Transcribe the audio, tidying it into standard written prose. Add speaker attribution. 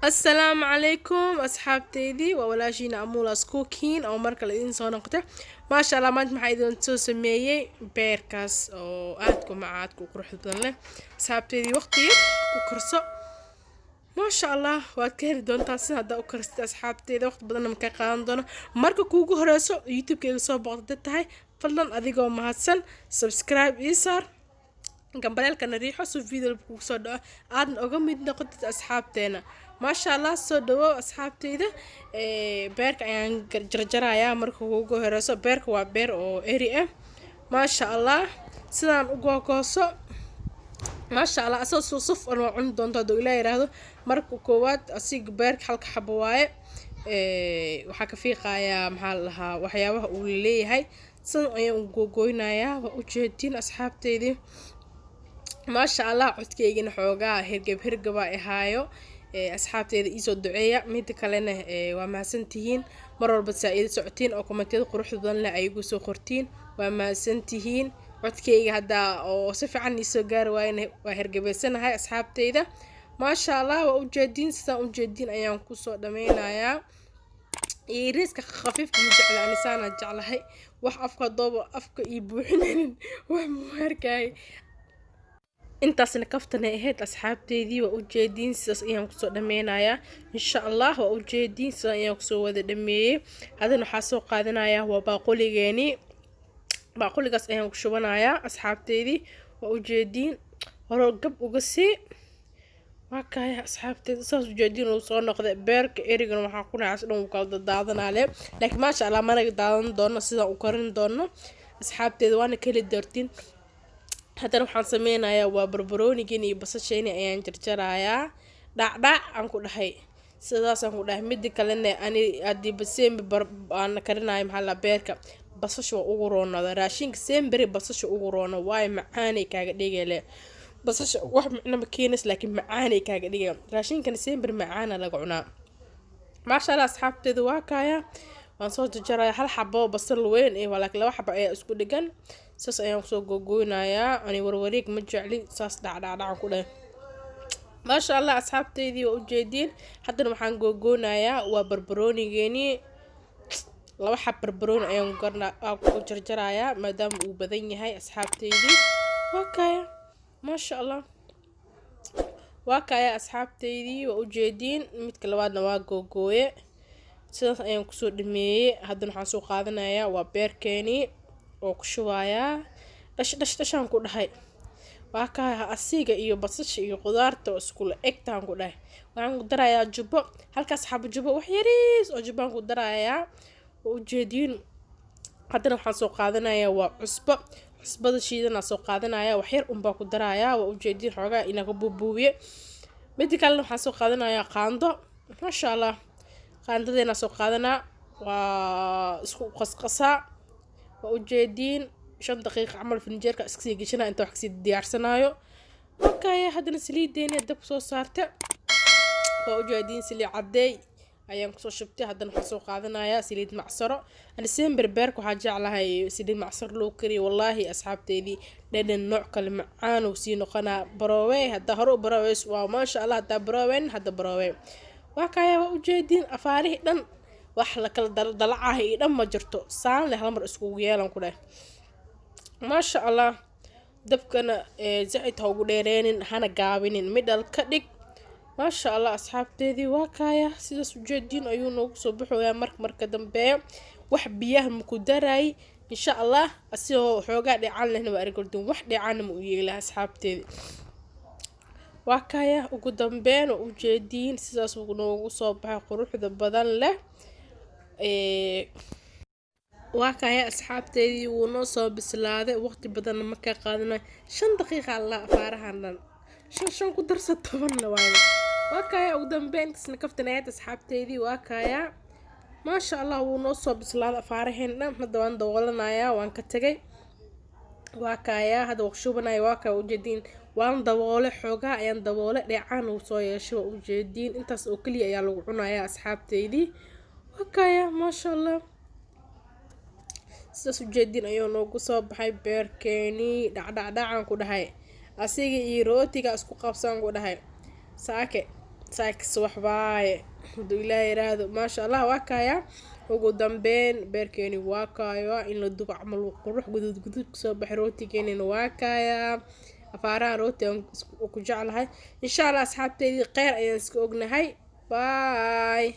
Speaker 1: السلام عليكم أصحابتي وولاشينا أمولاس كوكين أو مركل إذن سو نقطة ما شاء الله ما أنت محايدون تسو سميي بيركاس أو آدكو معادكو قروح بدن له أصحابتي وقتي وكرسو ما شاء الله واد كهري doontaa si hadda u karistay asxaabteeda waqti badan ma ka qaadan doono marka kuugu horeyso youtube-kayga soo booqda tahay fadlan adigoo mahadsan subscribe ii saar gambaleelkana riixo si video kuugu soo dhaco aadna uga mid noqotid asxaabteena ما شاء الله صدوا أصحابتي ده بيرك يعني جرجرايا مركو وجو هرسو بيرك وبير أو إريئة ما شاء الله سلام وجو كوسو ما شاء الله أساس وصف أنا عندهم تدو إلى يرادو مركو كوات أسيق بيرك حلق حبواي وحكى في قايا محلها وحياة ولي هاي سن أيام جوجوينايا وأجهدين أصحابتي دي ما شاء الله عدكيجين حوجا هرجبا إهايو asxaabteeda iisoo duceeya mid kalena waa mahadsantihiin mar walba saa'iid socotiin oo komentiyada quruxda badan leh ay igu soo qortiin waa mahadsantihiin codkayga hadda oo si fiican isoo gaar waayna waa hergabeysanahay asxaabteeda maasha Allah waa u jeedin sidaan u jeedin ayaan ku soo dhameynayaa riiska khafiifka ma jecla anisaana jeclahay wax afka doobo afka ii buuxinaynin wax muharkay intaasna kaftana ahayd asxaabteedii waa u jeedin sidaas ayaan ku soo dhameynayaa insha Allah waa u jeedin sidaas ayaan ku soo wada dhameeyay hadana waxa soo qaadanayaa waa baaquligaas ayaan ku shubanayaa asxaabteedii waa u jeedin hore gab uga sii waa kaaya asxaabteedii saas u jeedin oo soo noqday beerka erigan waxa ku naas dhan kala daadanaale laakiin ma sha Allah mana daadan doono sida u karin doono asxaabteedii waana kala dartin haddana waxaan sameynayaa waa barbaroonigan iyo basasheeni ayaan jarjarayaa dhacdhac aan ku dhahay sidaas aan ku dhahay mid kalena ani adiba sembe aan karinayo maxaa beerka basasha waa ugu roonada raashinka sembere basasha ugu roona waay macaanay kaaga dhigayle basasha wax macna ma keenis laakiin macaanay kaaga dhigay raashinkana sembere macaana laga cunaa maasha Allah asxaabteedu waa kaaya waan soo jarjarayaa hal xabo basal weyn ee walaak laba xabo ayaa isku dhigan saas ayaan soo gogoynayaa ani warwareeg ma jecli saas dhacdhacaan ku dhahay ma sha Allah asxaabteedii waa u jeedin haddana waxaan gogoynayaa waa barbaroonigeeni laba xab barbarooni ayaan ku jarjarayaa maadaama uu badan yahay asxaabteedii waa kaaya ma sha Allah waa kaaya asxaabteedii waa u jeedin midka labaadna waa gogooye sidaas ayaan ku soo dhameeyay haddana waxaan soo qaadanayaa waa beerkeeni oo ku shubayaa dhashaan ku dhahay waa ka asiga iyo basasha iyo qudaarta isku egtaan ku dhahay waxaan ku darayaa jubbo halkaas xabo jubbo wax yariis oo jubbaan ku darayaa oo jeedin haddana waxaan soo qaadanayaa waa cusbada shiidana soo qaadanayaa wax yar baa ku darayaa waa jeedin xoogaa ina ka buubuubiye mid kale waxaan soo qaadanayaa qaando ma sha Allah qaandadeena soo qaadanaa waa isku qasqasaa waa u jeedin 5 daqiiqo amal finjeerka iska sii gishana inta wax si diyaarsanayo okay hadana saliideena dab soo saarta waa u jeedin saliid cadeey ayaan ku soo shubtay hadana waxaan soo qaadanayaa saliid macsaro ana sember beerku waxa jeclahay saliid macsar loo kariyo wallahi asxaabteedii dhadhan nooc kale macaan oo sii noqona baroowe hada hore baroowe waa ma sha Allah hada baroowen hada baroowe waa kaaya waa u jeedin afaarihi dhan wax la kala dalacahay dhan ma jirto saan leh hal mar isku yeelan ku dhahay ma sha Allah dabkana zaid ha ugu dheereenin hana gaabinin midal ka dhig ma sha Allah asxaabteedii waa kaaya sidaas u jeedin ayuu noogu soo baxoyaa marka dambe wax biyaha ma ku daray insha Allah asoo xoogaa dhican lehna waa argordin wax dhican ma u yeelaa asxaabteedii waa kaaya ugu dambeyn oo u jeedin sidaas uu noogu soo baxay quruxda badan leh waa kaaya asxaabteedii wuu noo soo bislaaday waqti badan ma ka qaadana 5 daqiiqo la afaarahan dhan 5 ku darsa 10 waa kaaya ugu dambeyn isna kaftanayd asxaabteedii waa kaaya ma sha Allah wuu noo soo bislaaday afaarahan dhan hadda waan dawalanayaa waan ka tagay waa kaaya hadda wax shubanayo waa ka u jeedin waan daboole xoogaa ayaan daboole dheecaan uu soo yeesho u jeedin intaas oo kaliya ayaa lagu cunayaa asxaabteedii waa kaaya ma sha Allah sidaas u jeedin ayuu noogu soo baxay beerkeeni dhacdhacaan ku dhahay asiga iyo rootiga isku qabsan ku dhahay saake ساكس وحباي دو إلهي رادو ما شاء الله واكايا ugu dambeyn beerkeeni waa kaayo in la dubo camal qurux guduud kasoo baxay rootigeena waa kaaya afaaraha rooti aan ku jeclahay insha Allah asxaabteydii kheyr ayaan iska ognahay bye